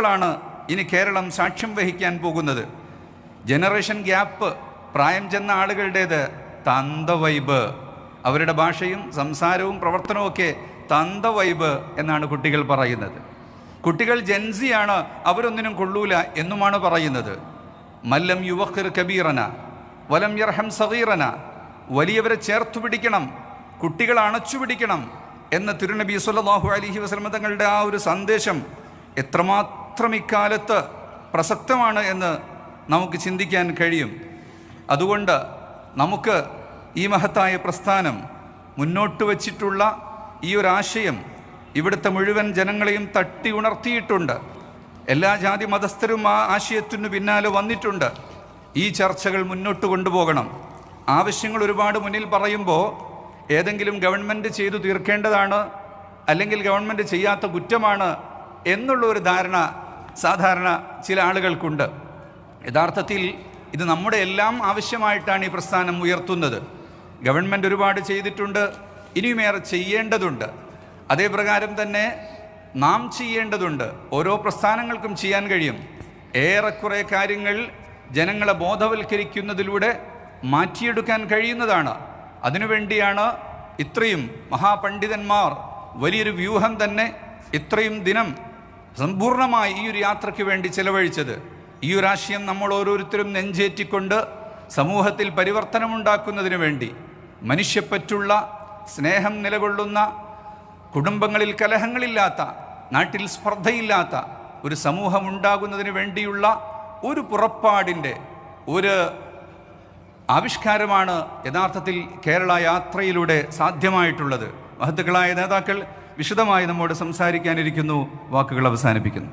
ാണ് ഇനി കേരളം സാക്ഷ്യം വഹിക്കാൻ പോകുന്നത്. ജനറേഷൻ ഗ്യാപ്പ്, പ്രായം ചെന്ന ആളുകളുടേത് തന്ത വൈബ്, അവരുടെ ഭാഷയും സംസാരവും പ്രവർത്തനവും ഒക്കെ തന്ത വൈബ് എന്നാണ് കുട്ടികൾ പറയുന്നത്. കുട്ടികൾ ജെൻസിയാണ്, അവരൊന്നിനും കൊള്ളൂല എന്നുമാണ് പറയുന്നത്. മല്ലം യുവഖിർ കബീറന വലം യർഹം സഗീറന, വലിയവരെ ചേർത്തു പിടിക്കണം, കുട്ടികൾ അണച്ചു പിടിക്കണം എന്ന തിരുനബി സ്വല്ലല്ലാഹു അലൈഹി വസല്ലം തങ്ങളുടെ ആ ഒരു സന്ദേശം എത്രമാത്രം ഇക്കാലത്ത് പ്രസക്തമാണ് എന്ന് നമുക്ക് ചിന്തിക്കാൻ കഴിയും. അതുകൊണ്ട് നമുക്ക് ഈ മഹത്തായ പ്രസ്ഥാനം മുന്നോട്ട് വച്ചിട്ടുള്ള ഈ ഒരു ആശയം ഇവിടുത്തെ മുഴുവൻ ജനങ്ങളെയും തട്ടി ഉണർത്തിയിട്ടുണ്ട്. എല്ലാ ജാതി മതസ്ഥരും ആ ആശയത്തിനു പിന്നാലെ വന്നിട്ടുണ്ട്. ഈ ചർച്ചകൾ മുന്നോട്ട് കൊണ്ടുപോകണം. ആവശ്യങ്ങൾ ഒരുപാട് മുന്നിൽ പറയുമ്പോൾ ഏതെങ്കിലും ഗവൺമെൻറ് ചെയ്തു തീർക്കേണ്ടതാണ്, അല്ലെങ്കിൽ ഗവൺമെൻറ് ചെയ്യാത്ത കുറ്റമാണ് എന്നുള്ള ഒരു ധാരണ സാധാരണ ചില ആളുകൾക്കുണ്ട്. യഥാർത്ഥത്തിൽ ഇത് നമ്മുടെ എല്ലാം ആവശ്യമായിട്ടാണ് ഈ പ്രസ്ഥാനം ഉയർത്തുന്നത്. ഗവൺമെൻറ് ഒരുപാട് ചെയ്തിട്ടുണ്ട്, ഇനിയുമേറെ ചെയ്യേണ്ടതുണ്ട്. അതേപ്രകാരം തന്നെ നാം ചെയ്യേണ്ടതുണ്ട്. ഓരോ പ്രസ്ഥാനങ്ങൾക്കും ചെയ്യാൻ കഴിയും. ഏറെക്കുറെ കാര്യങ്ങൾ ജനങ്ങളെ ബോധവൽക്കരിക്കുന്നതിലൂടെ മാറ്റിയെടുക്കാൻ കഴിയുന്നതാണ്. അതിനുവേണ്ടിയാണ് ഇത്രയും മഹാപണ്ഡിതന്മാർ വലിയൊരു വ്യൂഹം തന്നെ ഇത്രയും ദിനം സമ്പൂർണ്ണമായി ഈ ഒരു യാത്രയ്ക്ക് വേണ്ടി ചെലവഴിച്ചത്. ഈ ഒരു ആശയം നമ്മൾ ഓരോരുത്തരും നെഞ്ചേറ്റിക്കൊണ്ട് സമൂഹത്തിൽ പരിവർത്തനമുണ്ടാക്കുന്നതിന് വേണ്ടി, മനുഷ്യപ്പറ്റുള്ള സ്നേഹം നിലകൊള്ളുന്ന, കുടുംബങ്ങളിൽ കലഹങ്ങളില്ലാത്ത, നാട്ടിൽ സ്പർദ്ധയില്ലാത്ത ഒരു സമൂഹം ഉണ്ടാകുന്നതിന് വേണ്ടിയുള്ള ഒരു പുറപ്പാടിൻ്റെ ഒരു ആവിഷ്കാരമാണ് യഥാർത്ഥത്തിൽ കേരള യാത്രയിലൂടെ സാധ്യമായിട്ടുള്ളത്. മഹത്തുക്കളായ നേതാക്കൾ വിശദമായി നമ്മോട് സംസാരിക്കാനിരിക്കുന്നു. വാക്കുകൾ അവസാനിപ്പിക്കുന്നു.